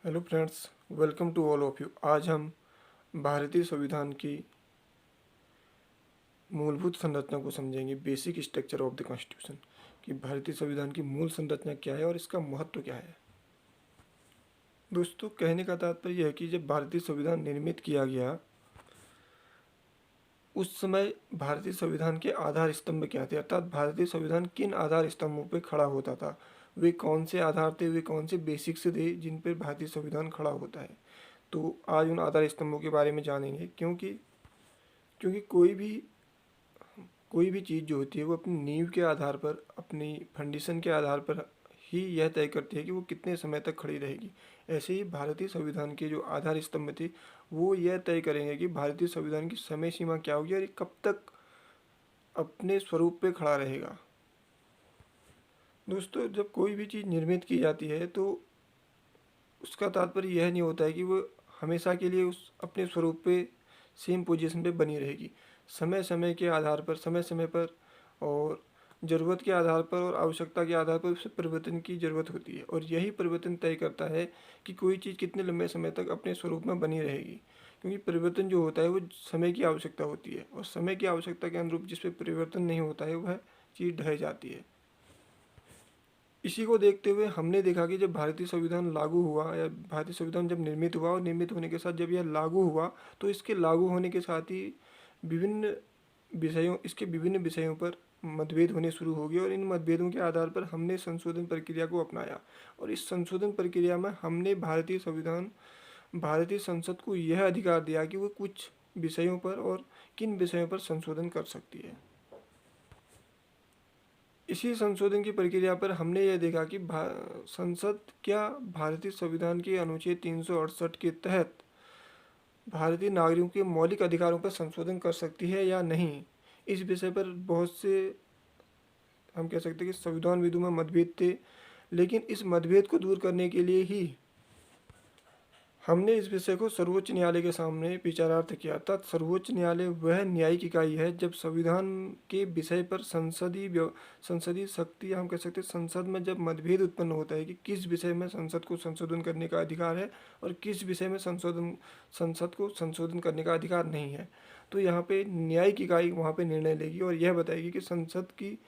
Hello friends, welcome to all of you. आज हम भारतीय संविधान की मूलभूत संरचना को समझेंगे। Basic structure of the constitution कि भारतीय संविधान की मूल संरचना क्या है और इसका महत्व क्या है। दोस्तों, कहने का तात्पर्य यह है कि जब भारतीय संविधान निर्मित किया गया उस समय भारतीय संविधान के आधार स्तंभ क्या थे, अर्थात भारतीय संविधान किन आधार स्तंभों पर खड़ा होता था, वे कौन से आधार थे, वे कौन से बेसिक्स थे जिन पर भारतीय संविधान खड़ा होता है। तो आज उन आधार स्तंभों के बारे में जानेंगे, क्योंकि क्योंकि कोई भी चीज़ जो होती है वो अपनी नींव के आधार पर, अपनी फंडिशन के आधार पर ही यह तय करती है कि वो कितने समय तक खड़ी रहेगी। ऐसे ही भारतीय संविधान के जो आधार स्तंभ थे वो यह तय करेंगे कि भारतीय संविधान की समय सीमा क्या होगी और ये कब तक अपने स्वरूप पे खड़ा रहेगा। दोस्तों, जब कोई भी चीज़ निर्मित की जाती है तो उसका तात्पर्य यह नहीं होता है कि वो हमेशा के लिए उस अपने स्वरूप पे सेम पोजीशन पे बनी रहेगी। समय समय के आधार पर, समय समय पर और ज़रूरत के आधार पर और आवश्यकता के आधार पर उसे परिवर्तन की ज़रूरत होती है, और यही परिवर्तन तय करता है कि कोई चीज़ कितने लंबे समय तक अपने स्वरूप में बनी रहेगी। क्योंकि परिवर्तन जो होता है वो समय की आवश्यकता होती है, और समय की आवश्यकता के अनुरूप जिस पे परिवर्तन नहीं होता है वह चीज़ ढह जाती है। इसी को देखते हुए हमने देखा कि जब भारतीय संविधान लागू हुआ, या भारतीय संविधान जब निर्मित हुआ और निर्मित होने के साथ जब यह लागू हुआ, तो इसके लागू होने के साथ ही विभिन्न इसके विभिन्न विषयों पर मतभेद होने शुरू हो गए, और इन मतभेदों के आधार पर हमने संशोधन प्रक्रिया को अपनाया। और इस संशोधन प्रक्रिया में हमने भारतीय संसद को यह अधिकार दिया कि वो कुछ विषयों पर और किन विषयों पर संशोधन कर सकती है। इसी संशोधन की प्रक्रिया पर हमने यह देखा कि संसद क्या भारतीय संविधान के अनुच्छेद 368 के तहत भारतीय नागरिकों के मौलिक अधिकारों पर संशोधन कर सकती है या नहीं। इस विषय पर बहुत से, हम कह सकते हैं कि संविधानविदों में मतभेद थे, लेकिन इस मतभेद को दूर करने के लिए ही हमने इस विषय को सर्वोच्च न्यायालय के सामने विचारार्थ किया। अर्थात सर्वोच्च न्यायालय वह न्यायिक इकाई है जब संविधान के विषय पर संसदीय शक्ति, हम कह सकते हैं संसद में जब मतभेद उत्पन्न होता है कि किस विषय में संसद को संशोधन करने का अधिकार है और किस विषय में संसद को संशोधन करने का अधिकार नहीं है, तो यहाँ पे न्यायिक इकाई वहाँ पे निर्णय लेगी और यह बताएगी कि संसद की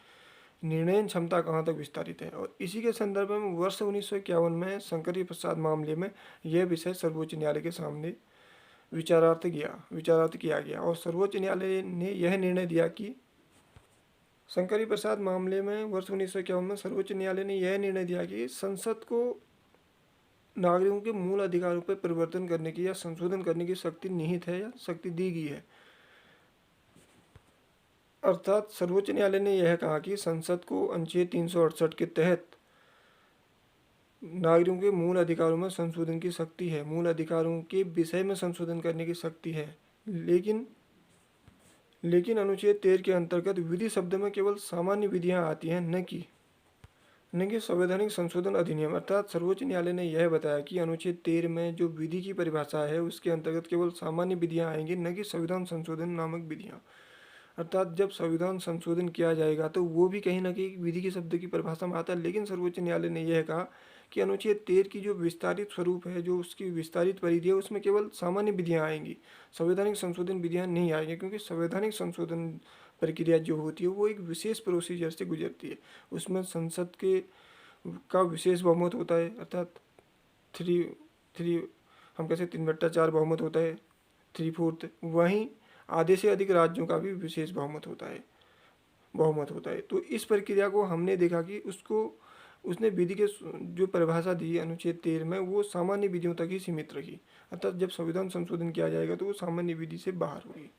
निर्णय क्षमता कहाँ तक विस्तारित है। और इसी के संदर्भ में वर्ष 1951 में शंकरी प्रसाद मामले में यह विषय सर्वोच्च न्यायालय के सामने विचारार्थ किया गया, और सर्वोच्च न्यायालय ने यह निर्णय दिया कि शंकरी प्रसाद मामले में वर्ष 1951 में सर्वोच्च न्यायालय ने यह निर्णय दिया कि संसद को नागरिकों के मूल अधिकारों पर परिवर्तन करने की या संशोधन करने की शक्ति निहित है या शक्ति दी गई है। अर्थात सर्वोच्च न्यायालय ने यह कहा कि संसद को अनुच्छेद 368 के तहत नागरिकों के मूल अधिकारों में संशोधन की शक्ति है, मूल अधिकारों के विषय में संशोधन करने की शक्ति है। लेकिन अनुच्छेद 13 के अंतर्गत विधि शब्द में केवल सामान्य विधियां आती हैं, न कि संवैधानिक संशोधन अधिनियम। अर्थात सर्वोच्च न्यायालय ने यह बताया कि अनुच्छेद 13 में जो विधि की परिभाषा है उसके अंतर्गत केवल सामान्य विधियां आएंगी, न कि संविधान संशोधन नामक विधियां। अर्थात जब संविधान संशोधन किया जाएगा तो वो भी कहीं ना कहीं विधि के शब्द की परिभाषा में आता है, लेकिन सर्वोच्च न्यायालय ने यह कहा कि अनुच्छेद 13 की जो विस्तारित स्वरूप है, जो उसकी विस्तारित परिधि है, उसमें केवल सामान्य विधियां आएंगी, संवैधानिक संशोधन विधियां नहीं आएंगी। क्योंकि संवैधानिक संशोधन प्रक्रिया जो होती है वो एक विशेष प्रोसीजर से गुजरती है, उसमें संसद के का विशेष बहुमत होता है, अर्थात थ्री थ्री हम कैसे 3/4 बहुमत होता है, 3/4। वहीं आधे से अधिक राज्यों का भी विशेष बहुमत होता है। तो इस प्रक्रिया को हमने देखा कि उसने विधि के जो परिभाषा दी अनुच्छेद 13 में वो सामान्य विधियों तक ही सीमित रखी। अर्थात जब संविधान संशोधन किया जाएगा तो वो सामान्य विधि से बाहर होगी।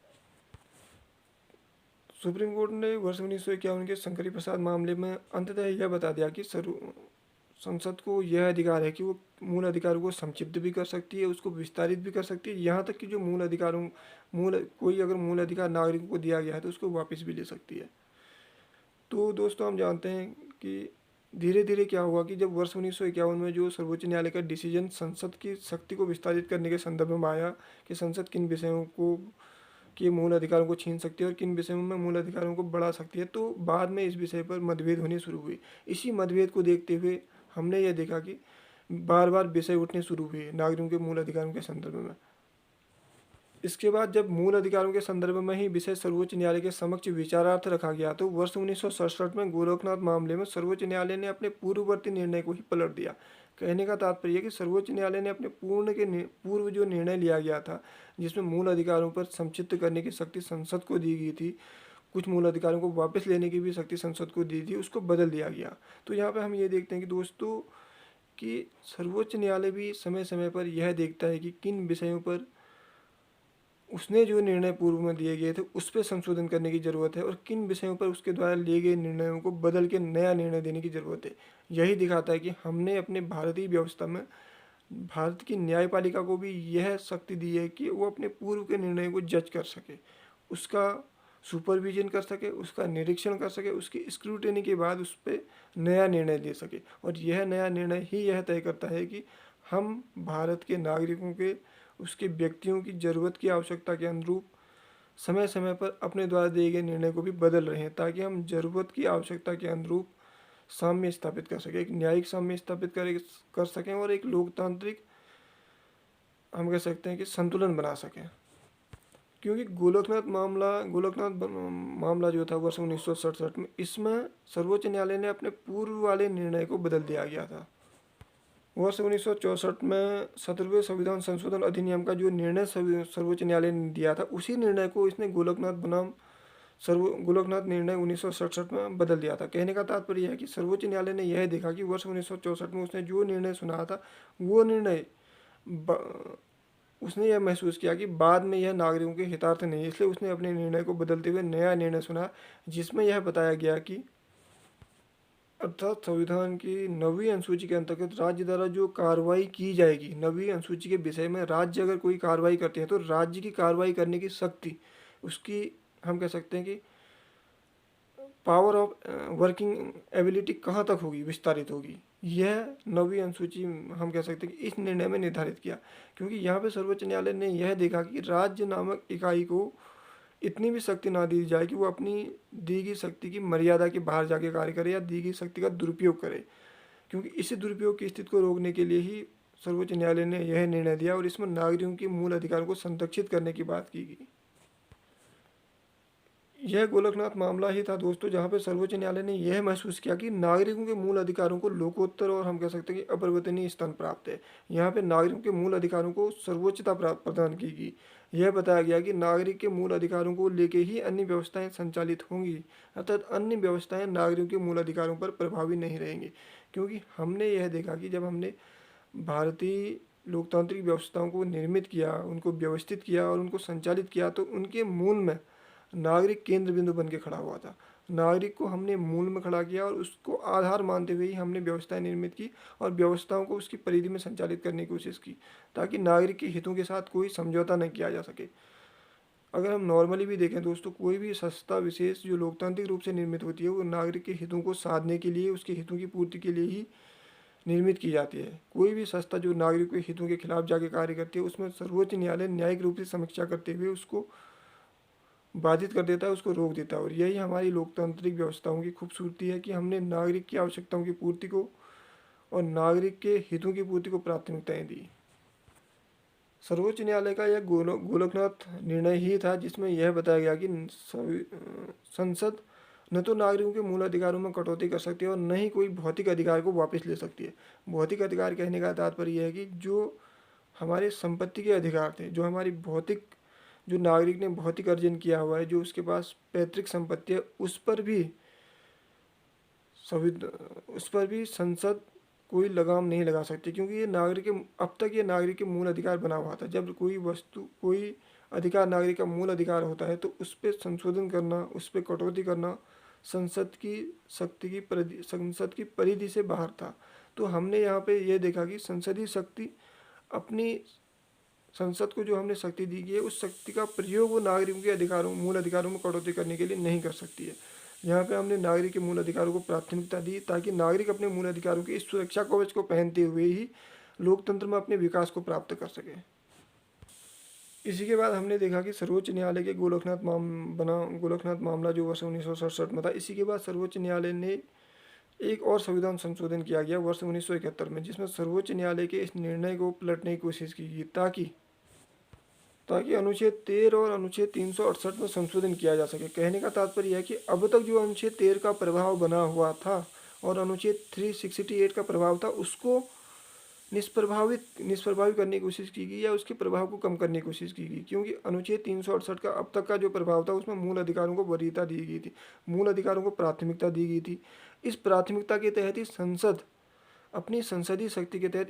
सुप्रीम कोर्ट ने वर्ष 1951 के शंकरी प्रसाद मामले में अंततः यह बता दिया कि संसद को यह अधिकार है कि वो मूल अधिकारों को संक्षिप्त भी कर सकती है, उसको विस्तारित भी कर सकती है, यहाँ तक कि जो कोई अगर मूल अधिकार नागरिकों को दिया गया है तो उसको वापस भी ले सकती है। तो दोस्तों, हम जानते हैं कि धीरे धीरे क्या हुआ कि जब वर्ष 1951 में जो सर्वोच्च न्यायालय का डिसीजन संसद की शक्ति को विस्तारित करने के संदर्भ में आया कि संसद किन विषयों को के मूल अधिकारों को छीन सकती है और किन विषयों में मूल अधिकारों को बढ़ा सकती है, तो बाद में इस विषय पर मतभेद होने शुरू हुए। इसी मतभेद को देखते हुए हमने यह देखा कि बार बार विषय उठने शुरू हुए नागरिकों के मूल अधिकारों के संदर्भ में। इसके बाद जब मूल अधिकारों के संदर्भ में ही विषय सर्वोच्च न्यायालय के समक्ष विचारार्थ रखा गया तो वर्ष 1967 में गोरखनाथ मामले में सर्वोच्च न्यायालय ने अपने पूर्ववर्ती निर्णय को ही पलट दिया। कहने का तात्पर्य है कि सर्वोच्च न्यायालय ने अपने पूर्व जो निर्णय लिया गया था, जिसमें मूल अधिकारों पर संक्षिप्त करने की शक्ति संसद को दी गई थी, कुछ मूल अधिकारों को वापस लेने की भी शक्ति संसद को दी थी, उसको बदल दिया गया। तो यहाँ पर हम ये देखते हैं कि दोस्तों कि सर्वोच्च न्यायालय भी समय समय पर यह देखता है कि किन विषयों पर उसने जो निर्णय पूर्व में दिए गए थे उस पर संशोधन करने की ज़रूरत है और किन विषयों पर उसके द्वारा लिए गए निर्णयों को बदल के नया निर्णय देने की ज़रूरत है। यही दिखाता है कि हमने अपने भारतीय व्यवस्था में भारत की न्यायपालिका को भी यह शक्ति दी है कि वो अपने पूर्व के निर्णय को जज कर सके, उसका सुपरविजन कर सके, उसका निरीक्षण कर सके, उसकी स्क्रूटनी के बाद उस पर नया निर्णय ले सके। और यह नया निर्णय ही यह तय करता है कि हम भारत के नागरिकों के, उसके व्यक्तियों की ज़रूरत की आवश्यकता के अनुरूप समय समय पर अपने द्वारा दिए गए निर्णय को भी बदल रहे हैं, ताकि हम ज़रूरत की आवश्यकता के अनुरूप साम्य स्थापित कर सकें, एक न्यायिक साम्य स्थापित कर सकें और एक लोकतांत्रिक, हम कह सकते हैं कि संतुलन बना सकें। क्योंकि गोलकनाथ मामला जो था वर्ष 1967 में, इसमें सर्वोच्च न्यायालय ने अपने पूर्व वाले निर्णय को बदल दिया गया था। वर्ष 1964 में 17वें संविधान संशोधन अधिनियम का जो निर्णय सर्वोच्च न्यायालय ने दिया था, उसी निर्णय को इसने गोलकनाथ निर्णय 1967 में बदल दिया था। कहने का तात्पर्य है कि सर्वोच्च न्यायालय ने यह देखा कि वर्ष 1964 में उसने जो निर्णय सुनाया था, वो निर्णय उसने यह महसूस किया कि बाद में यह नागरिकों के हितार्थ नहीं, इसलिए उसने अपने निर्णय को बदलते हुए नया निर्णय सुना, जिसमें यह बताया गया कि अर्थात संविधान की 9वीं अनुसूची के अंतर्गत राज्य द्वारा जो कार्रवाई की जाएगी, 9वीं अनुसूची के विषय में राज्य अगर कोई कार्रवाई करते हैं तो राज्य की कार्रवाई करने की शक्ति, उसकी हम कह सकते हैं कि पावर ऑफ वर्किंग एबिलिटी कहाँ तक होगी, विस्तारित होगी, यह 9वीं अनुसूची हम कह सकते हैं कि इस निर्णय में निर्धारित किया। क्योंकि यहाँ पे सर्वोच्च न्यायालय ने यह देखा कि राज्य नामक इकाई को इतनी भी शक्ति ना दी जाए कि वो अपनी दी गई शक्ति की मर्यादा के बाहर जाके कार्य करे या दी गई शक्ति का दुरुपयोग करे। क्योंकि इसी दुरुपयोग की स्थिति को रोकने के लिए ही सर्वोच्च न्यायालय ने यह निर्णय दिया और इसमें नागरिकों के मूल अधिकारों को संरक्षित करने की बात की गई। यह गोलकनाथ मामला ही था दोस्तों, जहाँ पे सर्वोच्च न्यायालय ने यह महसूस किया कि नागरिकों के मूल अधिकारों को लोकोत्तर और हम कह सकते हैं कि अपरिवर्तनीय स्थान प्राप्त है। यहाँ पे नागरिकों के मूल अधिकारों को सर्वोच्चता प्रदान की गई। यह बताया गया कि नागरिक के मूल अधिकारों को लेके ही अन्य व्यवस्थाएं संचालित होंगी, अर्थात अन्य व्यवस्थाएं नागरिकों के मूल अधिकारों पर प्रभावी नहीं रहेंगी। क्योंकि हमने यह देखा कि जब हमने भारतीय लोकतांत्रिक व्यवस्थाओं को निर्मित किया, उनको व्यवस्थित किया और उनको संचालित किया, तो उनके मूल में नागरिक केंद्र बिंदु बन के खड़ा हुआ था। नागरिक को हमने मूल में खड़ा किया और उसको आधार मानते हुए ही हमने व्यवस्थाएं निर्मित की और व्यवस्थाओं को उसकी परिधि में संचालित करने की कोशिश की, ताकि नागरिक के हितों के साथ कोई समझौता न किया जा सके। अगर हम नॉर्मली भी देखें दोस्तों, कोई भी संस्था विशेष जो लोकतांत्रिक रूप से निर्मित होती है, वो नागरिक के हितों को साधने के लिए, उसके हितों की पूर्ति के लिए ही निर्मित की जाती है। कोई भी संस्था जो नागरिकों के हितों के खिलाफ जाके कार्य करती है, उसमें सर्वोच्च न्यायालय न्यायिक रूप से समीक्षा करते हुए उसको बाधित कर देता है, उसको रोक देता है। और यही हमारी लोकतांत्रिक व्यवस्थाओं की खूबसूरती है कि हमने नागरिक की आवश्यकताओं की पूर्ति को और नागरिक के हितों की पूर्ति को प्राथमिकताएं दी। सर्वोच्च न्यायालय का यह गोलकनाथ निर्णय ही था जिसमें यह बताया गया कि संसद न तो नागरिकों के मूल अधिकारों में कटौती कर सकती है और न ही कोई भौतिक अधिकार को वापस ले सकती है। भौतिक अधिकार कहने का तात्पर्य यह है कि जो हमारे संपत्ति के अधिकार थे, जो हमारी भौतिक, जो नागरिक ने भौतिक अर्जन किया हुआ है, जो उसके पास पैतृक संपत्ति है, उस पर भी संसद कोई लगाम नहीं लगा सकती। क्योंकि ये नागरिक के, अब तक ये नागरिक के मूल अधिकार बना हुआ था। जब कोई वस्तु, कोई अधिकार नागरिक का मूल अधिकार होता है तो उस पर संशोधन करना, उस पर कटौती करना संसद की शक्ति की संसद की परिधि से बाहर था। तो हमने यहाँ पे ये देखा कि संसदीय शक्ति अपनी, संसद को जो हमने शक्ति दी गई है, उस शक्ति का प्रयोग वो नागरिकों के अधिकारों, मूल अधिकारों में कटौती करने के लिए नहीं कर सकती है। यहाँ पे हमने नागरिक के मूल अधिकारों को प्राथमिकता दी, ताकि नागरिक अपने मूल अधिकारों की इस सुरक्षा कवच को पहनते हुए ही लोकतंत्र में अपने विकास को प्राप्त कर सके। इसी के बाद हमने देखा कि सर्वोच्च न्यायालय के गोलकनाथ मामला जो वर्ष 1967 में था, इसी के बाद सर्वोच्च न्यायालय ने एक और संविधान संशोधन किया गया वर्ष 1971 में, जिसमें सर्वोच्च न्यायालय के इस निर्णय को पलटने की कोशिश की गई ताकि अनुच्छेद 13 और अनुच्छेद 368 में संशोधन किया जा सके। कहने का तात्पर्य यह है कि अब तक जो अनुच्छेद 13 का प्रभाव बना हुआ था और अनुच्छेद 368 का प्रभाव था, उसको निष्प्रभावी करने की कोशिश की गई या उसके प्रभाव को कम करने की कोशिश की गई, क्योंकि अनुच्छेद 368 का अब तक का जो प्रभाव था उसमें मूल अधिकारों को वरीयता दी गई थी, मूल अधिकारों को प्राथमिकता दी गई थी। इस प्राथमिकता के तहत ही संसद अपनी संसदीय शक्ति के तहत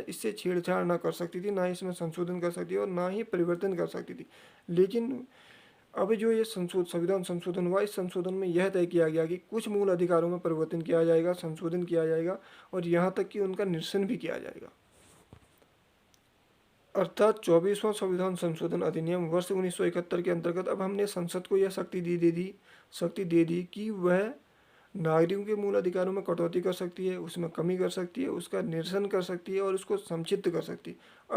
इससे छेड़छाड़ ना कर सकती थी, ना ही इसमें संशोधन कर सकती थी और ना ही परिवर्तन कर सकती थी। लेकिन अब जो ये संविधान संशोधन हुआ, इस संशोधन में यह तय किया गया कि कुछ मूल अधिकारों में परिवर्तन किया जाएगा, संशोधन किया जाएगा और यहाँ तक कि उनका निरसन भी किया जाएगा। अर्थात 24वां संविधान संशोधन अधिनियम वर्ष 1971 के अंतर्गत अब हमने संसद को यह शक्ति दे दी कि वह नागरिकों के मूल अधिकारों में कटौती कर सकती है, उसमें कमी कर सकती है, उसका निरसन कर सकती है और उसको संक्षिप्त कर सकती है।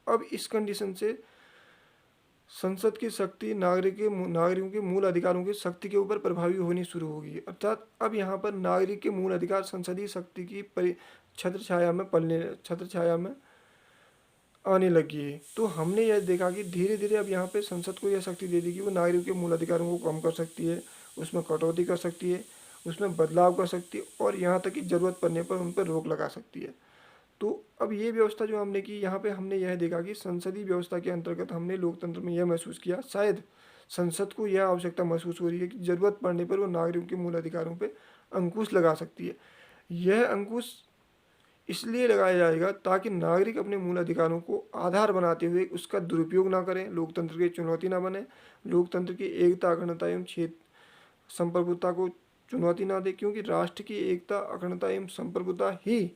अब इस कंडीशन से संसद की शक्ति नागरिकों के मूल अधिकारों की शक्ति के ऊपर प्रभावी होनी शुरू होगी। अर्थात अब यहाँ पर नागरिक के मूल अधिकार संसदीय शक्ति की छत्र छाया में आने लगी है। तो हमने यह देखा कि धीरे धीरे अब यहाँ पे संसद को यह शक्ति दे दी कि वो नागरिकों के मूल अधिकारों को कम कर सकती है, उसमें कटौती कर सकती है, उसमें बदलाव कर सकती है और यहाँ तक कि ज़रूरत पड़ने पर उन पर रोक लगा सकती है। तो अब ये व्यवस्था जो हमने की, यहाँ पे हमने यह देखा कि संसदीय व्यवस्था के अंतर्गत हमने लोकतंत्र में यह महसूस किया, शायद संसद को यह आवश्यकता महसूस हो रही है कि ज़रूरत पड़ने पर वो नागरिकों के मूल अधिकारों पर अंकुश लगा सकती है। यह अंकुश इसलिए लगाया जाएगा ताकि नागरिक अपने मूल अधिकारों को आधार बनाते हुए उसका दुरुपयोग ना करें, लोकतंत्र की चुनौती ना बने, लोकतंत्र की एकता, अखंडता एवं संप्रभुता को चुनौती ना दे, क्योंकि राष्ट्र की एकता, अखंडता एवं संप्रभुता ही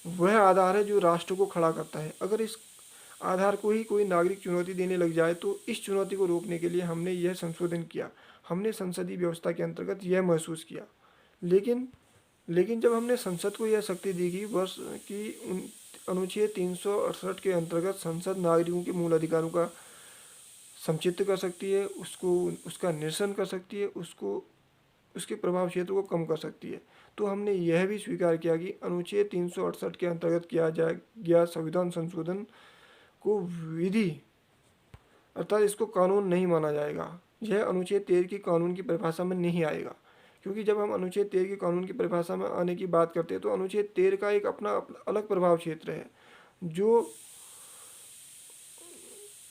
वह आधार है जो राष्ट्र को खड़ा करता है। अगर इस आधार को ही कोई नागरिक चुनौती देने लग जाए तो इस चुनौती को रोकने के लिए हमने यह संशोधन किया, हमने संसदीय व्यवस्था के अंतर्गत यह महसूस किया। लेकिन जब हमने संसद को यह शक्ति दी गई वर्ष की अनुच्छेद 368 के अंतर्गत संसद नागरिकों के मूल अधिकारों का संक्षिप्त कर सकती है, उसका निरसन कर सकती है, उसके प्रभाव क्षेत्र को कम कर सकती है। तो हमने यह भी स्वीकार किया कि अनुच्छेद 368 के अंतर्गत किया गया संविधान संशोधन को विधि अर्थात इसको कानून नहीं माना जाएगा। यह अनुच्छेद 13 की कानून की परिभाषा में नहीं आएगा, क्योंकि जब हम अनुच्छेद 13 की कानून की परिभाषा में आने की बात करते हैं तो अनुच्छेद 13 का एक अपना अलग प्रभाव क्षेत्र है जो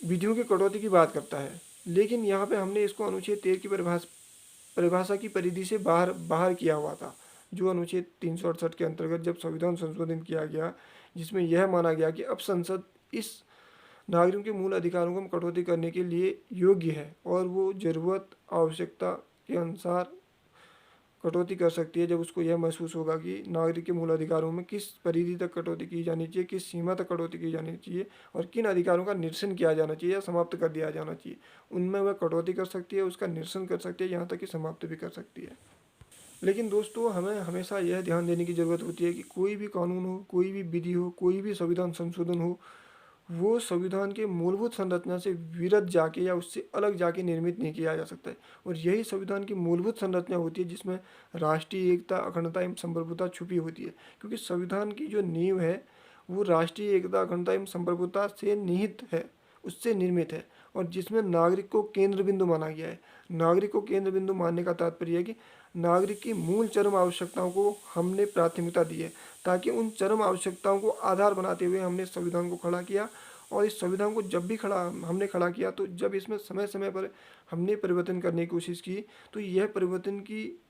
विधियों की कटौती की बात करता है। लेकिन यहाँ पे हमने इसको अनुच्छेद 13 की परिभाषा की परिधि से बाहर किया हुआ था, जो अनुच्छेद 368 के अंतर्गत जब संविधान संशोधन किया गया, जिसमें यह माना गया कि अब संसद इस नागरिकों के मूल अधिकारों को कटौती करने के लिए योग्य है और वो ज़रूरत आवश्यकता के अनुसार कटौती कर सकती है, जब उसको यह महसूस होगा कि नागरिक के मूल अधिकारों में किस परिधि तक कटौती की जानी चाहिए, किस सीमा तक कटौती की जानी चाहिए और किन अधिकारों का निरसन किया जाना चाहिए या समाप्त कर दिया जाना चाहिए, उनमें वह कटौती कर सकती है, उसका निरसन कर सकती है, यहाँ तक कि समाप्त भी कर सकती है। लेकिन दोस्तों, हमें हमेशा यह ध्यान देने की ज़रूरत होती है कि कोई भी कानून हो, कोई भी विधि हो, कोई भी संविधान संशोधन हो, वो संविधान के मूलभूत संरचना से विरुद्ध जाके या उससे अलग जाके निर्मित नहीं किया जा सकता है। और यही संविधान की मूलभूत संरचना होती है जिसमें राष्ट्रीय एकता, अखंडता एवं संप्रभुता छुपी होती है, क्योंकि संविधान की जो नींव है वो राष्ट्रीय एकता, अखंडता एवं संप्रभुता से निहित है, उससे निर्मित है और जिसमें नागरिक को केंद्र बिंदु माना गया है। नागरिक को केंद्र बिंदु मानने का तात्पर्य है कि नागरिक की मूल चरम आवश्यकताओं को हमने प्राथमिकता दी है, ताकि उन चरम आवश्यकताओं को आधार बनाते हुए हमने संविधान को खड़ा किया। और इस संविधान को जब भी हमने खड़ा किया तो जब इसमें समय समय पर हमने परिवर्तन करने की कोशिश की, तो यह परिवर्तन की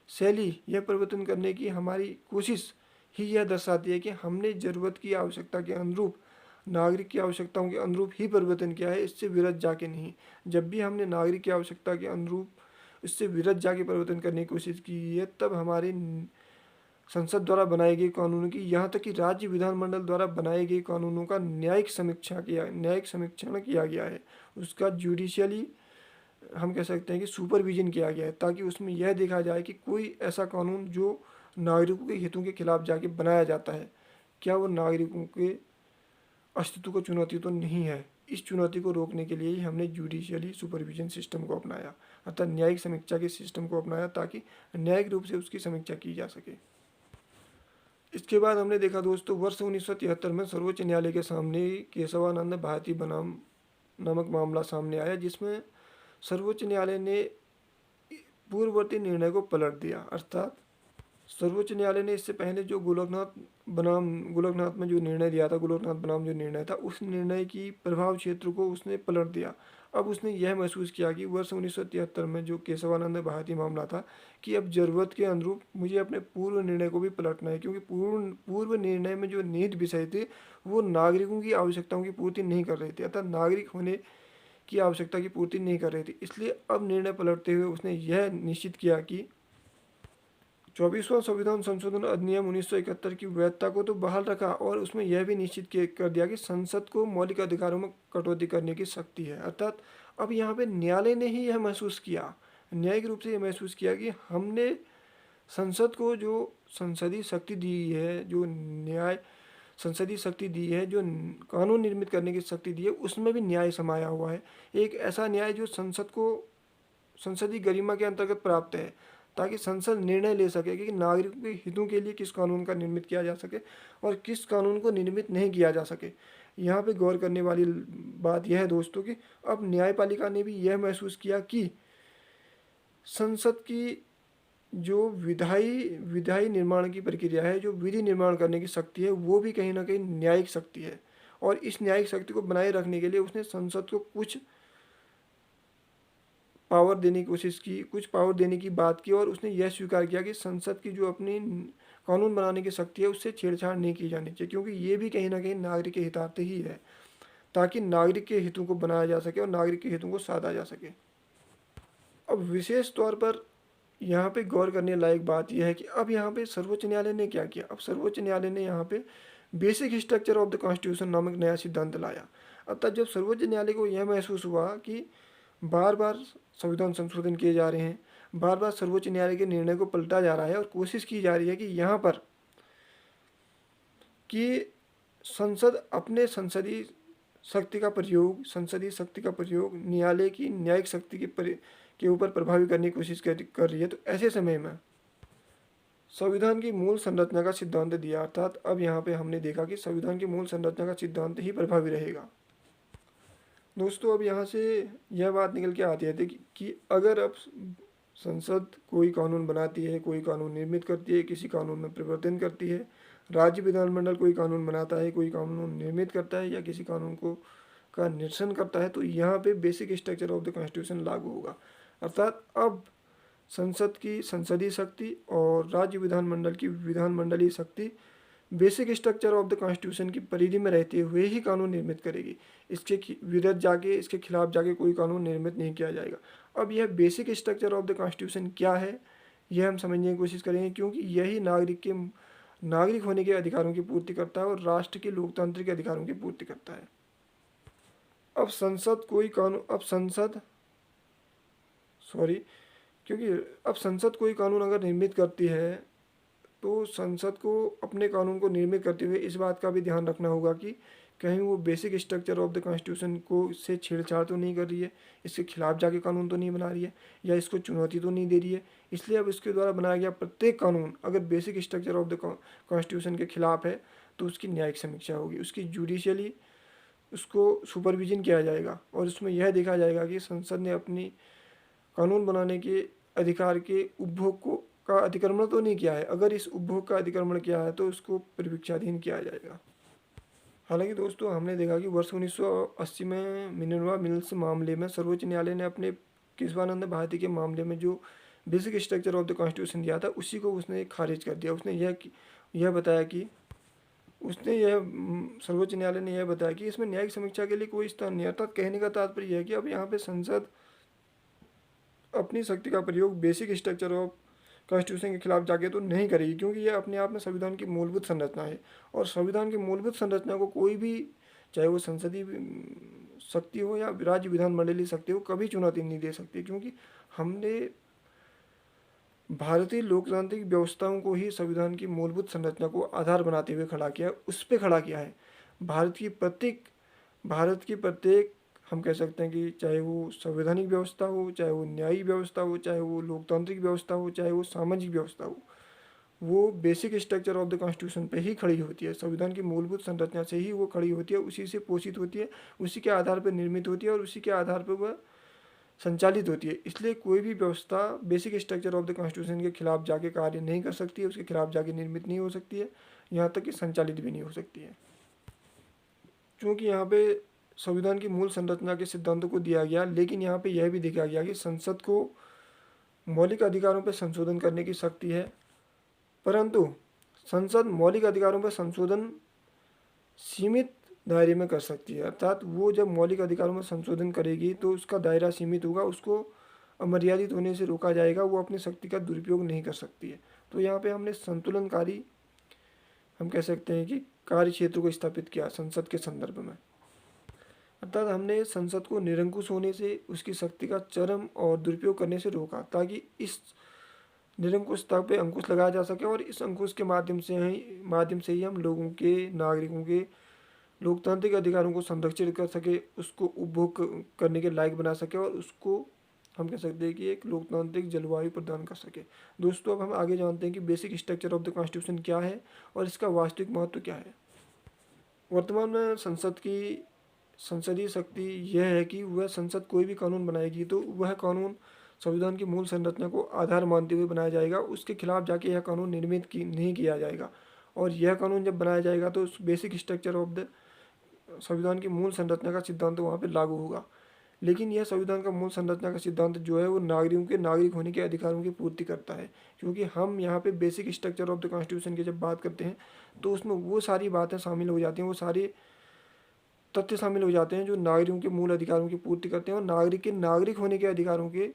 शैली, यह परिवर्तन करने की हमारी कोशिश ही यह दर्शाती है कि हमने ज़रूरत की आवश्यकता के अनुरूप, नागरिक की आवश्यकताओं के अनुरूप ही परिवर्तन किया है, इससे विरुद्ध जाके नहीं। जब भी हमने नागरिक की आवश्यकता के अनुरूप इससे विरुद्ध जाके परिवर्तन करने की कोशिश की है, तब हमारे संसद द्वारा बनाए गए कानूनों की, यहाँ तक कि राज्य विधानमंडल द्वारा बनाए गए कानूनों का न्यायिक समीक्षण किया गया है, उसका जुडिशियली हम कह सकते हैं कि सुपरविजन किया गया है, ताकि उसमें यह देखा जाए कि कोई ऐसा कानून जो नागरिकों के हितों के खिलाफ जाके बनाया जाता है, क्या वो नागरिकों के अस्तित्व को चुनौती तो नहीं है। इस चुनौती को रोकने के लिए ही हमने जुडिशियली सुपरविजन सिस्टम को अपनाया, अर्थात न्यायिक समीक्षा के सिस्टम को अपनाया, ताकि न्यायिक रूप से उसकी समीक्षा की जा सके। इसके बाद हमने देखा दोस्तों, वर्ष 1973 में सर्वोच्च न्यायालय के सामने केशवानंद भारती बनाम नामक मामला सामने आया, जिसमें सर्वोच्च न्यायालय ने पूर्ववर्ती निर्णय को पलट दिया। अर्थात सर्वोच्च न्यायालय ने इससे पहले जो गोलकनाथ में जो निर्णय दिया था, गोलकनाथ बनाम जो निर्णय था, उस निर्णय की प्रभाव क्षेत्र को उसने पलट दिया। अब उसने यह महसूस किया कि वर्ष 1973 में जो केशवानंद भारती मामला था, कि अब जरूरत के अनुरूप मुझे अपने पूर्व निर्णय को भी पलटना है, क्योंकि पूर्व निर्णय में जो निहित विषय थे वो नागरिकों की आवश्यकताओं की पूर्ति नहीं कर रहे थे, अर्थात नागरिक होने की आवश्यकता की पूर्ति नहीं कर रहे थे। इसलिए अब निर्णय पलटते हुए उसने यह निश्चित किया कि 24वां संविधान संशोधन अधिनियम 1971 की वैधता को तो बहाल रखा, और उसमें यह भी निश्चित कर दिया कि संसद को मौलिक अधिकारों में कटौती करने की शक्ति है। अर्थात अब यहाँ पे न्यायालय ने ही यह महसूस किया, न्यायिक रूप से यह महसूस किया कि हमने संसद को जो संसदीय शक्ति दी है, जो न्याय संसदीय शक्ति दी है, जो कानून निर्मित करने की शक्ति दी है, उसमें भी न्याय समाया हुआ है। एक ऐसा न्याय जो संसद को संसदीय गरिमा के अंतर्गत प्राप्त है, ताकि संसद निर्णय ले सके कि नागरिकों के हितों के लिए किस कानून का निर्मित किया जा सके और किस कानून को निर्मित नहीं किया जा सके। यहाँ पे गौर करने वाली बात यह है दोस्तों कि अब न्यायपालिका ने भी यह महसूस किया कि संसद की जो विधायी निर्माण की प्रक्रिया है, जो विधि निर्माण करने की शक्ति है, वो भी कहीं ना कहीं न्यायिक शक्ति है। और इस न्यायिक शक्ति को बनाए रखने के लिए उसने संसद को कुछ पावर देने की कोशिश की, कुछ पावर देने की बात की, और उसने यह स्वीकार किया कि संसद की जो अपनी कानून बनाने की शक्ति है उससे छेड़छाड़ नहीं की जानी चाहिए, क्योंकि ये भी कहीं ना कहीं नागरिक के हितार्थ ही है, ताकि नागरिक के हितों को बनाया जा सके और नागरिक के हितों को साधा जा सके। अब विशेष तौर पर यहाँ पे गौर करने लायक बात यह है कि अब यहाँ पे सर्वोच्च न्यायालय ने क्या किया। अब सर्वोच्च न्यायालय ने यहाँ पे basic structure of the constitution नामक नया सिद्धांत लाया। अर्थात जब सर्वोच्च न्यायालय को यह महसूस हुआ कि बार बार संविधान संशोधन किए जा रहे हैं, बार बार सर्वोच्च न्यायालय के निर्णय को पलटा जा रहा है, और कोशिश की जा रही है कि यहाँ पर कि संसद अपने संसदीय शक्ति का प्रयोग न्यायालय की न्यायिक शक्ति के ऊपर प्रभावी करने की कोशिश कर रही है। तो ऐसे समय में संविधान की मूल संरचना का सिद्धांत दिया। अर्थात अब यहाँ पे हमने देखा कि संविधान की मूल संरचना का सिद्धांत ही प्रभावी रहेगा। दोस्तों, अब यहाँ से यह बात निकल के आती है कि अगर अब संसद कोई कानून बनाती है, कोई कानून निर्मित करती है, किसी कानून में परिवर्तन करती है, राज्य विधानमंडल कोई कानून बनाता है, कोई कानून निर्मित करता है या किसी कानून को का निरसन करता है, तो यहाँ पे basic structure of the constitution लागू होगा। अर्थात अब संसद की संसदीय शक्ति और राज्य विधानमंडल की विधानमंडलीय शक्ति basic structure of the constitution की परिधि में रहते हुए ही कानून निर्मित करेगी। इसके विरुद्ध जाके, इसके खिलाफ जाके कोई कानून निर्मित नहीं किया जाएगा। अब यह basic structure of the constitution क्या है, यह हम समझने की कोशिश करेंगे, क्योंकि यही नागरिक होने के अधिकारों की पूर्ति करता है और राष्ट्र के लोकतांत्रिक अधिकारों की पूर्ति करता है। अब संसद कोई कानून अगर निर्मित करती है, तो संसद को अपने कानून को निर्मित करते हुए इस बात का भी ध्यान रखना होगा कि कहीं वो basic structure of the constitution को से छेड़छाड़ तो नहीं कर रही है, इसके खिलाफ जाके कानून तो नहीं बना रही है, या इसको चुनौती तो नहीं दे रही है। इसलिए अब इसके द्वारा बनाया गया प्रत्येक कानून अगर basic structure of the constitution के खिलाफ है, तो उसकी न्यायिक समीक्षा होगी, उसकी जुडिशियली उसको सुपरविजन किया जाएगा, और उसमें यह देखा जाएगा कि संसद ने अपनी कानून बनाने के अधिकार के उपभोग का अतिक्रमण तो नहीं किया है। अगर इस उपभोग का अतिक्रमण किया है तो उसको परिवीक्षाधीन किया जाएगा। हालांकि दोस्तों, हमने देखा कि वर्ष 1980 में मिनर्वा मिल्स मामले में सर्वोच्च न्यायालय ने अपने केशवानंद भारती के मामले में जो basic structure of the constitution दिया था, उसी को उसने खारिज कर दिया। उसने यह बताया कि सर्वोच्च न्यायालय ने यह बताया कि इसमें न्यायिक समीक्षा के लिए कोई स्थान नहीं। अर्थात कहने का तात्पर्य यह है कि अब यहाँ पे संसद अपनी शक्ति का प्रयोग बेसिक स्ट्रक्चर ऑफ कॉन्स्टिट्यूशन के खिलाफ जाके तो नहीं करेगी, क्योंकि यह अपने आप में संविधान की मूलभूत संरचना है, और संविधान की मूलभूत संरचना को कोई भी, चाहे वो संसदीय शक्ति हो या राज्य विधानमंडलीय शक्ति हो, कभी चुनौती नहीं दे सकती, क्योंकि हमने भारतीय लोकतांत्रिक व्यवस्थाओं को ही संविधान की मूलभूत संरचना को आधार बनाते हुए खड़ा किया, उस पर खड़ा किया है। भारत की प्रत्येक भारत की प्रत्येक, हम कह सकते हैं कि चाहे वो संवैधानिक व्यवस्था हो, चाहे वो न्यायिक व्यवस्था हो, चाहे वो लोकतांत्रिक व्यवस्था हो, चाहे वो सामाजिक व्यवस्था हो, वो basic structure of the constitution पे ही खड़ी होती है। संविधान की मूलभूत संरचना से ही वो खड़ी होती है, उसी से पोषित होती है, उसी के आधार पर निर्मित होती है और उसी के आधार पर वह संचालित होती है। इसलिए कोई भी व्यवस्था basic structure of the constitution के खिलाफ जाके कार्य नहीं कर सकती है, उसके खिलाफ जाके निर्मित नहीं हो सकती है, यहाँ तक कि संचालित भी नहीं हो सकती है। क्योंकि यहाँ पे संविधान की मूल संरचना के सिद्धांतों को दिया गया, लेकिन यहाँ पे यह भी देखा गया कि संसद को मौलिक अधिकारों पर संशोधन करने की शक्ति है, परंतु संसद मौलिक अधिकारों पर संशोधन सीमित दायरे में कर सकती है। अर्थात वो जब मौलिक अधिकारों में संशोधन करेगी तो उसका दायरा सीमित होगा, उसको अमर्यादित होने से रोका जाएगा, वो अपनी शक्ति का दुरुपयोग नहीं कर सकती है। तो यहाँ पे हमने संतुलनकारी, हम कह सकते हैं कि कार्य क्षेत्र को स्थापित किया संसद के संदर्भ में। अर्थात हमने संसद को निरंकुश होने से, उसकी शक्ति का चरम और दुरुपयोग करने से रोका, ताकि इस निरंकुशता पे अंकुश लगाया जा सके और इस अंकुश के माध्यम से ही हम लोगों के, नागरिकों के लोकतांत्रिक अधिकारों को संरक्षित कर सके, उसको करने के लायक बना सके और उसको हम कह सकते हैं कि एक लोकतांत्रिक जलवायु प्रदान कर सके। दोस्तों, अब हम आगे जानते हैं कि basic structure of the constitution क्या है और इसका वास्तविक महत्व क्या है। वर्तमान में संसद की संसदीय शक्ति यह है कि वह संसद कोई भी कानून बनाएगी तो वह कानून संविधान की मूल संरचना को आधार मानते हुए बनाया जाएगा, उसके खिलाफ जाके यह कानून नहीं किया जाएगा। और यह कानून जब बनाया जाएगा तो उस बेसिक स्ट्रक्चर ऑफ द संविधान की मूल संरचना का सिद्धांत वहाँ पे लागू होगा। लेकिन यह संविधान का मूल संरचना का सिद्धांत जो है वो नागरिकों के नागरिक होने के अधिकारों की पूर्ति करता है। क्योंकि हम यहाँ पे basic structure of the constitution की जब बात करते हैं तो उसमें वो सारी बातें शामिल हो जाती हैं, वो सारे तथ्य शामिल हो जाते हैं जो नागरिकों के मूल अधिकारों की पूर्ति करते हैं और नागरिक के नागरिक होने के अधिकारों के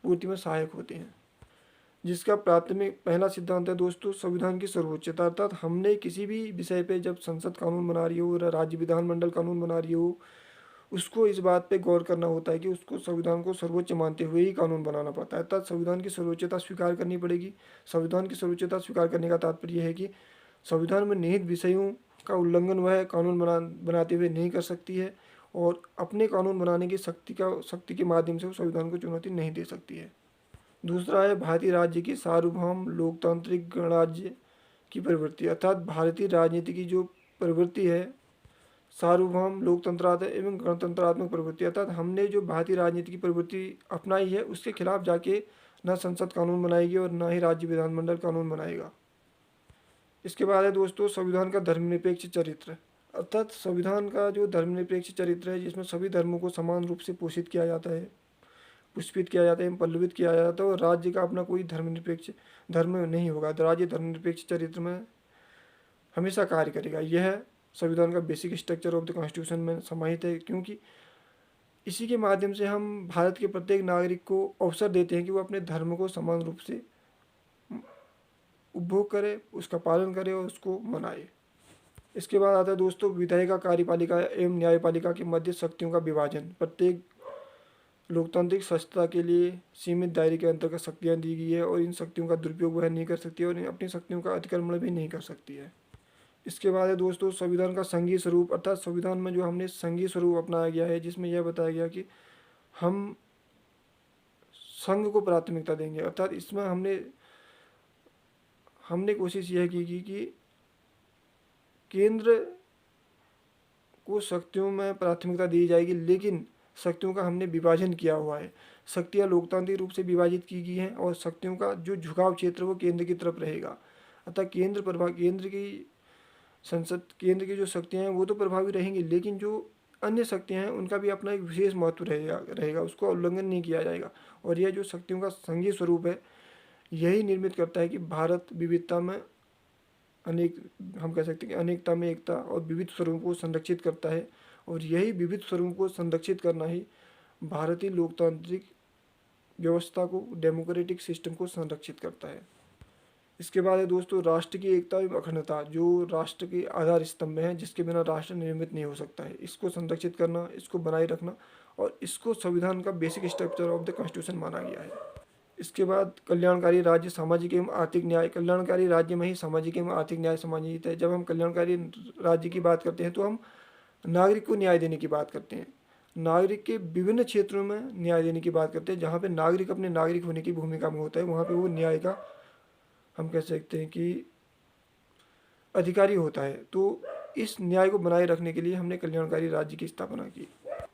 पूर्ति में सहायक होते हैं। जिसका प्राथमिक पहला सिद्धांत है दोस्तों, संविधान की सर्वोच्चता। अर्थात हमने किसी भी विषय पे जब संसद कानून बना रही हो, राज्य विधानमंडल कानून बना रही हो, उसको इस बात पे गौर करना होता है कि उसको संविधान को सर्वोच्च मानते हुए ही कानून बनाना पड़ता है। अर्थात संविधान की सर्वोच्चता स्वीकार करनी पड़ेगी। संविधान की सर्वोच्चता स्वीकार करने का तात्पर्य है कि संविधान में निहित विषयों का उल्लंघन वह कानून बनाते हुए नहीं कर सकती है और अपने कानून बनाने की शक्ति के माध्यम से वो संविधान को चुनौती नहीं दे सकती है। दूसरा है भारतीय राज्य की सार्वभौम लोकतांत्रिक गणराज्य की प्रवृत्ति। अर्थात भारतीय राजनीति की जो प्रवृत्ति है, सार्वभौम लोकतंत्रात्मक एवं गणतंत्रात्मक प्रवृत्ति, अर्थात हमने जो भारतीय राजनीति की प्रवृत्ति अपनाई है उसके खिलाफ जाके न संसद कानून बनाएगी और न ही राज्य विधानमंडल कानून बनाएगा। इसके बाद है दोस्तों संविधान का धर्मनिरपेक्ष चरित्र। अर्थात संविधान का जो धर्मनिरपेक्ष चरित्र है, जिसमें सभी धर्मों को समान रूप से पोषित किया जाता है, पुष्पित किया जाता है, पल्लवित किया जाता है और राज्य का अपना कोई धर्मनिरपेक्ष धर्म नहीं होगा। राज्य धर्मनिरपेक्ष चरित्र में हमेशा कार्य करेगा। यह संविधान का basic structure of the constitution में समाहित है, क्योंकि इसी के माध्यम से हम भारत के प्रत्येक नागरिक को अवसर देते हैं कि वो अपने धर्म को समान रूप से उपभोग करे, उसका पालन करे और उसको मनाए। इसके बाद आता है दोस्तों विधायिका, कार्यपालिका एवं न्यायपालिका के मध्य शक्तियों का विभाजन। प्रत्येक लोकतांत्रिक संस्था के लिए सीमित दायरे के अंतर्गत शक्तियाँ दी गई है और इन शक्तियों का दुरुपयोग वह नहीं कर सकती है और अपनी शक्तियों का अतिक्रमण भी नहीं कर सकती है। इसके बाद है दोस्तों संविधान का संघीय स्वरूप। अर्थात संविधान में जो हमने संघीय स्वरूप अपनाया गया है, जिसमें यह बताया गया कि हम संघ को प्राथमिकता देंगे। अर्थात इसमें हमने कोशिश यह की कि केंद्र को शक्तियों में प्राथमिकता दी जाएगी, लेकिन शक्तियों का हमने विभाजन किया हुआ है। शक्तियाँ लोकतांत्रिक रूप से विभाजित की गई हैं और शक्तियों का जो झुकाव क्षेत्र वो केंद्र की तरफ रहेगा। अतः केंद्र की जो शक्तियाँ हैं वो तो प्रभावी रहेंगी, लेकिन जो अन्य शक्तियाँ हैं उनका भी अपना एक विशेष महत्व रहेगा, उसको उल्लंघन नहीं किया जाएगा। और यह जो शक्तियों का संघीय स्वरूप है, यही निर्मित करता है कि भारत विविधता में हम कह सकते हैं कि अनेकता में एकता और विविध स्वरूप को संरक्षित करता है और यही विविध स्वरूप को संरक्षित करना ही भारतीय लोकतांत्रिक व्यवस्था को, डेमोक्रेटिक सिस्टम को संरक्षित करता है। इसके बाद है दोस्तों राष्ट्र की एकता एवं अखंडता, जो राष्ट्र के आधार स्तंभ है, जिसके बिना राष्ट्र निर्मित नहीं हो सकता है। इसको संरक्षित करना, इसको बनाए रखना और इसको संविधान का basic structure of the constitution माना गया है। इसके बाद कल्याणकारी राज्य, सामाजिक एवं आर्थिक न्याय। कल्याणकारी राज्य में ही सामाजिक एवं आर्थिक न्याय समाहित है। जब हम कल्याणकारी राज्य की बात करते हैं तो हम नागरिक को न्याय देने की बात करते हैं। नागरिक के विभिन्न क्षेत्रों में न्याय देने की बात करते हैं। जहाँ पे नागरिक अपने नागरिक होने की भूमिका में होता है, वहाँ पे वो न्याय का, हम कह सकते हैं कि, अधिकारी होता है। तो इस न्याय को बनाए रखने के लिए हमने कल्याणकारी राज्य की स्थापना की।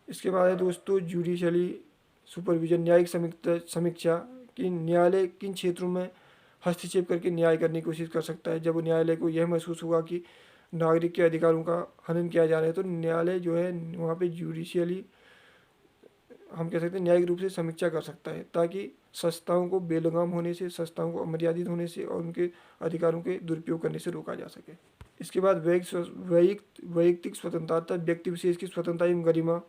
इसके बाद है दोस्तों जुडिशली सुपरविजन, न्यायिक समीक्षा कि न्यायालय किन क्षेत्रों में हस्तक्षेप करके न्याय करने की कोशिश कर सकता है। जब न्यायालय को यह महसूस हुआ कि नागरिक के अधिकारों का हनन किया जा रहा है, तो न्यायालय जो है वहाँ पे जुडिशियली, हम कह सकते हैं, न्यायिक रूप से समीक्षा कर सकता है, ताकि संस्थाओं को बेलगाम होने से, संस्थाओं को अमर्यादित होने से और उनके अधिकारों के दुरुपयोग करने से रोका जा सके। इसके बाद वैयक्तिक स्वतंत्रता, व्यक्ति विशेष की स्वतंत्रता एवं गरिमा,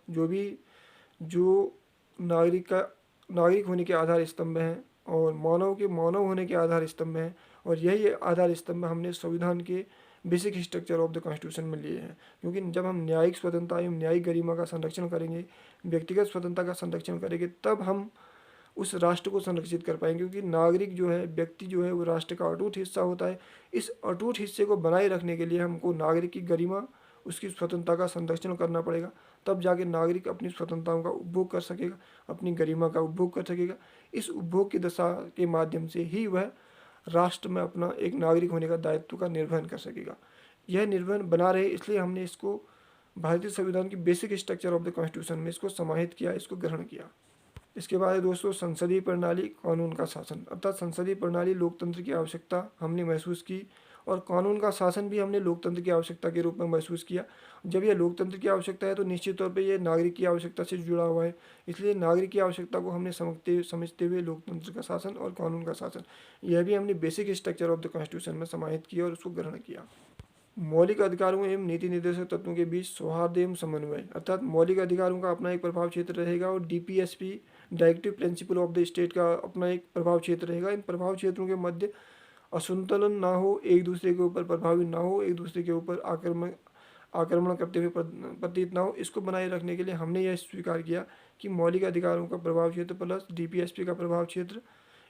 जो नागरिक होने के आधार स्तंभ हैं और मानव के मानव होने के आधार स्तंभ हैं, और यही आधार स्तंभ हमने संविधान के basic structure of the constitution में लिए हैं। क्योंकि जब हम न्यायिक स्वतंत्रता एवं न्यायिक गरिमा का संरक्षण करेंगे, व्यक्तिगत स्वतंत्रता का संरक्षण करेंगे, तब हम उस राष्ट्र को संरक्षित कर पाएंगे। क्योंकि नागरिक जो है, व्यक्ति जो है, वो राष्ट्र का अटूट हिस्सा होता है। इस अटूट हिस्से को बनाए रखने के लिए हमको नागरिक की गरिमा, उसकी स्वतंत्रता का संरक्षण करना पड़ेगा। तब जाके नागरिक अपनी स्वतंत्रताओं का उपभोग कर सकेगा, अपनी गरिमा का उपभोग कर सकेगा। इस उपभोग की दशा के माध्यम से ही वह राष्ट्र में अपना एक नागरिक होने का दायित्व का निर्वहन कर सकेगा। यह निर्वहन बना रहे, इसलिए हमने इसको भारतीय संविधान की basic structure of the constitution में इसको समाहित किया, इसको ग्रहण किया। इसके बाद दोस्तों संसदीय प्रणाली, कानून का शासन। अर्थात संसदीय प्रणाली लोकतंत्र की आवश्यकता हमने महसूस की, और कानून का शासन भी हमने लोकतंत्र की आवश्यकता के रूप में महसूस किया। जब यह लोकतंत्र की आवश्यकता है तो निश्चित तौर पे ये नागरिक की आवश्यकता से जुड़ा हुआ है। इसलिए नागरिक की आवश्यकता को हमने समझते हुए लोकतंत्र का शासन और कानून का शासन, यह भी हमने basic structure of the constitution में समाहित किया और उसको ग्रहण किया। मौलिक अधिकारों एवं नीति निर्देशक तत्वों के बीच सौहार्द एवं समन्वय। अर्थात मौलिक अधिकारों का अपना एक प्रभाव क्षेत्र रहेगा और DPSP, directive principle of the state, का अपना एक प्रभाव क्षेत्र रहेगा। इन प्रभाव क्षेत्रों के मध्य असंतुलन ना हो, एक दूसरे के ऊपर प्रभावी ना हो, एक दूसरे के ऊपर आक्रमण करते हुए प्रतीत ना हो, इसको बनाए रखने के लिए हमने यह स्वीकार किया कि मौलिक अधिकारों का प्रभाव क्षेत्र प्लस डीपीएसपी का प्रभाव क्षेत्र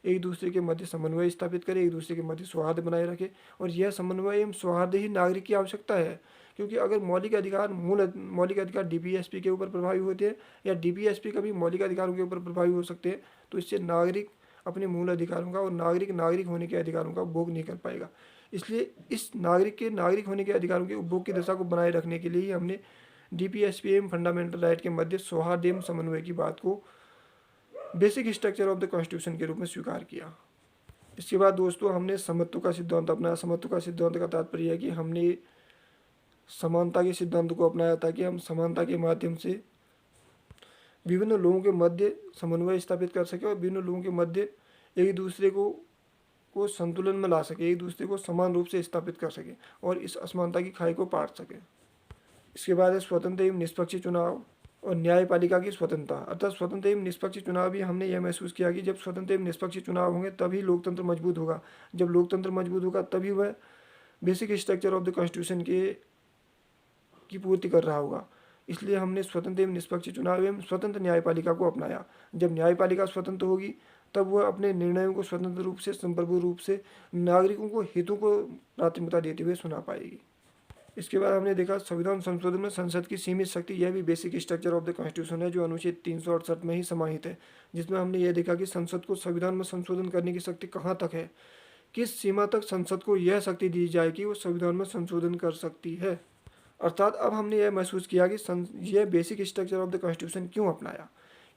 एक दूसरे के मध्य समन्वय स्थापित करे, एक दूसरे के मध्य सौहार्द बनाए रखे। और यह समन्वय एवं सौहार्द ही नागरिक की आवश्यकता है। क्योंकि अगर मौलिक अधिकार डीपीएसपी के ऊपर प्रभावी होते हैं, या डीपीएसपी का भी मौलिक अधिकारों के ऊपर प्रभावी हो सकते हैं, तो इससे नागरिक अपने मूल अधिकारों का और नागरिक होने के अधिकारों का उपभोग नहीं कर पाएगा। इसलिए इस नागरिक होने के अधिकारों के उपभोग की दशा को बनाए रखने के लिए ही हमने डीपीएसपी एवं फंडामेंटल राइट के मध्य सौहार्द एवं समन्वय की बात को basic structure of the constitution के रूप में स्वीकार किया। इसके बाद दोस्तों हमने समत्व का सिद्धांत अपनाया। समत्व का सिद्धांत का तात्पर्य है कि हमने समानता के सिद्धांत को अपनाया, ताकि हम समानता के माध्यम से विभिन्न लोगों के मध्य समन्वय स्थापित कर सके और विभिन्न लोगों के मध्य एक दूसरे को संतुलन में ला सके, एक दूसरे को समान रूप से स्थापित कर सके और इस असमानता की खाई को पाट सके। इसके बाद है स्वतंत्र एवं निष्पक्ष चुनाव और न्यायपालिका की स्वतंत्रता। अर्थात स्वतंत्र एवं निष्पक्ष चुनाव भी हमने यह महसूस किया कि जब स्वतंत्र एवं निष्पक्ष चुनाव होंगे तभी लोकतंत्र मजबूत होगा। जब लोकतंत्र मजबूत होगा तभी वह basic structure of the constitution की पूर्ति कर रहा होगा। इसलिए हमने स्वतंत्र एवं निष्पक्ष चुनाव एवं स्वतंत्र न्यायपालिका को अपनाया। जब न्यायपालिका स्वतंत्र होगी तब वह अपने निर्णयों को स्वतंत्र रूप से, संप्रभु रूप से नागरिकों को हितों को प्राथमिकता देते हुए सुना पाएगी। इसके बाद हमने देखा संविधान संशोधन में संसद की सीमित शक्ति। यह भी basic structure of the constitution है, जो अनुच्छेद 368 में ही समाहित है, जिसमें हमने यह देखा कि संसद को संविधान में संशोधन करने की शक्ति कहाँ तक है, किस सीमा तक संसद को यह शक्ति दी जाए कि वो संविधान में संशोधन कर सकती है। अर्थात अब हमने यह महसूस किया कि यह basic structure of the constitution क्यों अपनाया,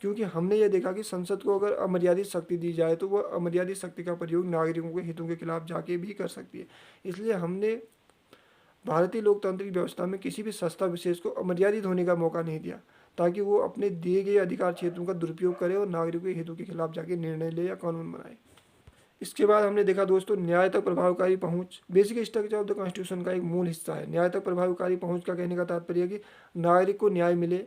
क्योंकि हमने यह देखा कि संसद को अगर अमर्यादित शक्ति दी जाए तो वह अमर्यादित शक्ति का प्रयोग नागरिकों के हितों के खिलाफ जाके भी कर सकती है। इसलिए हमने भारतीय लोकतांत्रिक व्यवस्था में किसी भी संस्था विशेष को अमर्यादित होने का मौका नहीं दिया, ताकि वो अपने दिए गए अधिकार क्षेत्रों का दुरुपयोग करे और नागरिकों के हितों के खिलाफ जाके निर्णय ले या कानून बनाए। इसके बाद हमने देखा दोस्तों न्याय तक प्रभावकारी पहुंच basic structure of the constitution का एक मूल हिस्सा है। न्याय तक प्रभावकारी पहुंच का कहने का तात्पर्य है कि नागरिक को न्याय मिले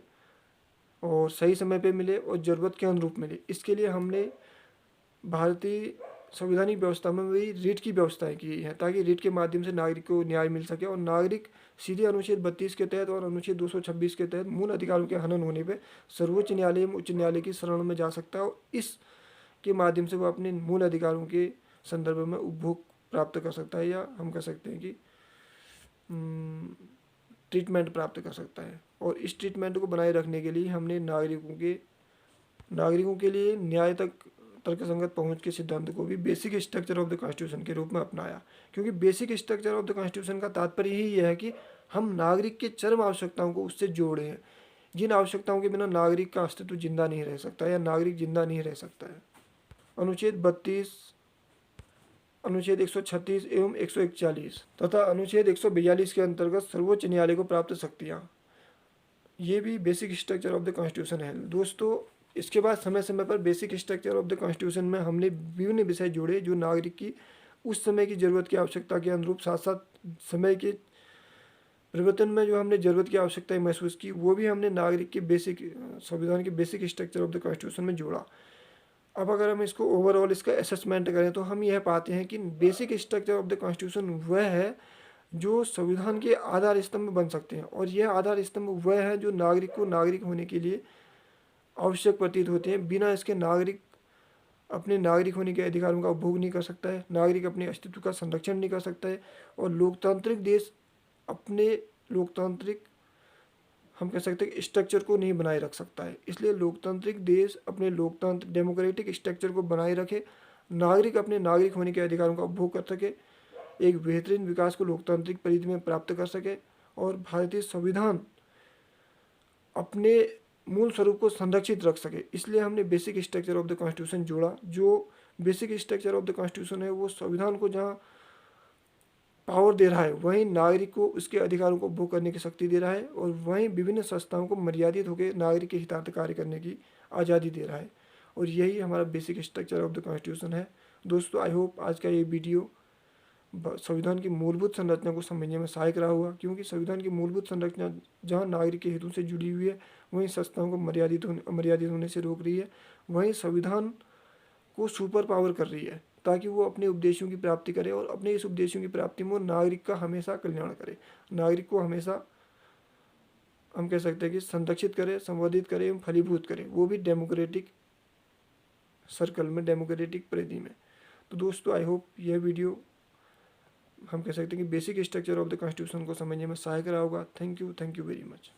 और सही समय पे मिले और ज़रूरत के अनुरूप मिले। इसके लिए हमने भारतीय संवैधानिक व्यवस्था में भी रिट की व्यवस्थाएं की है, ताकि रिट के माध्यम से नागरिक को न्याय मिल सके और नागरिक सीधे अनुच्छेद 32 के तहत और अनुच्छेद 226 के तहत मूल अधिकारों के हनन होने पर सर्वोच्च न्यायालय एवं उच्च न्यायालय की शरण में जा सकता है और इस के माध्यम से वह अपने मूल अधिकारों के संदर्भ में उपभोग प्राप्त कर सकता है, या हम कह सकते हैं कि ट्रीटमेंट प्राप्त कर सकता है। और इस ट्रीटमेंट को बनाए रखने के लिए हमने नागरिकों के लिए न्याय तक तर्कसंगत पहुंच के सिद्धांत को भी basic structure of the constitution के रूप में अपनाया। क्योंकि basic structure of the constitution का तात्पर्य ही यह है कि हम नागरिक के चरम आवश्यकताओं को उससे जोड़े हैं, जिन आवश्यकताओं के बिना नागरिक का अस्तित्व जिंदा नहीं रह सकता या नागरिक जिंदा नहीं रह सकता है। अनुच्छेद 32, अनुच्छेद 136 एवं 141 तथा अनुच्छेद 142 के अंतर्गत सर्वोच्च न्यायालय को प्राप्त शक्तियाँ, ये भी basic structure of the constitution है। दोस्तों, इसके बाद समय समय पर basic structure of the constitution में हमने विभिन्न विषय जोड़े जो नागरिक की उस समय की जरूरत की आवश्यकता के अनुरूप, साथ साथ समय के परिवर्तन में जो हमने जरूरत की आवश्यकताएं महसूस की, वो भी हमने नागरिक के बेसिक संविधान के basic structure of the constitution में जोड़ा। अब अगर हम इसको ओवरऑल इसका असेसमेंट करें तो हम यह पाते हैं कि basic structure of the constitution वह है जो संविधान के आधार स्तंभ बन सकते हैं, और यह आधार स्तंभ वह है जो नागरिक को नागरिक होने के लिए आवश्यक प्रतीत होते हैं। बिना इसके नागरिक अपने नागरिक होने के अधिकारों का उपभोग नहीं कर सकता है, नागरिक अपने अस्तित्व का संरक्षण नहीं कर सकता है, और लोकतांत्रिक देश अपने लोकतांत्रिक, हम कह सकते हैं, स्ट्रक्चर को नहीं बनाए रख सकता है। इसलिए लोकतांत्रिक देश अपने लोकतांत्रिक डेमोक्रेटिक स्ट्रक्चर को बनाए रखे, नागरिक अपने नागरिक होने के अधिकारों का उपभोग कर सके, एक बेहतरीन विकास को लोकतांत्रिक परिधि में प्राप्त कर सके, और भारतीय संविधान अपने मूल स्वरूप को संरक्षित रख सके। इसलिए हमने basic structure of the constitution जोड़ा। जो basic structure of the constitution है वो संविधान को जहाँ पावर दे रहा है, वहीं नागरिक को उसके अधिकारों को उपभोग करने की शक्ति दे रहा है, और वहीं विभिन्न संस्थाओं को मर्यादित होकर नागरिक के हितार्थ कार्य करने की आज़ादी दे रहा है। और यही हमारा basic structure of the constitution है। दोस्तों, आई होप आज का ये वीडियो संविधान की मूलभूत संरचना को समझने में सहायक रहा हुआ, क्योंकि संविधान की मूलभूत संरचना जहाँ नागरिक के हितों से जुड़ी हुई है, वहीं संस्थाओं को मर्यादित होने से रोक रही है, वहीं संविधान को सुपर पावर कर रही है ताकि वो अपने उद्देश्यों की प्राप्ति करे, और अपने इस उद्देश्यों की प्राप्ति में वो नागरिक का हमेशा कल्याण करे, नागरिक को हमेशा, हम कह सकते हैं कि, संरक्षित करे, संवर्धित करे एवं फलीभूत करे, वो भी डेमोक्रेटिक सर्कल में, डेमोक्रेटिक परिधि में। तो दोस्तों, आई होप यह वीडियो, हम कह सकते हैं कि basic structure of the constitution को समझने में सहायक रहा होगा। Thank you very much.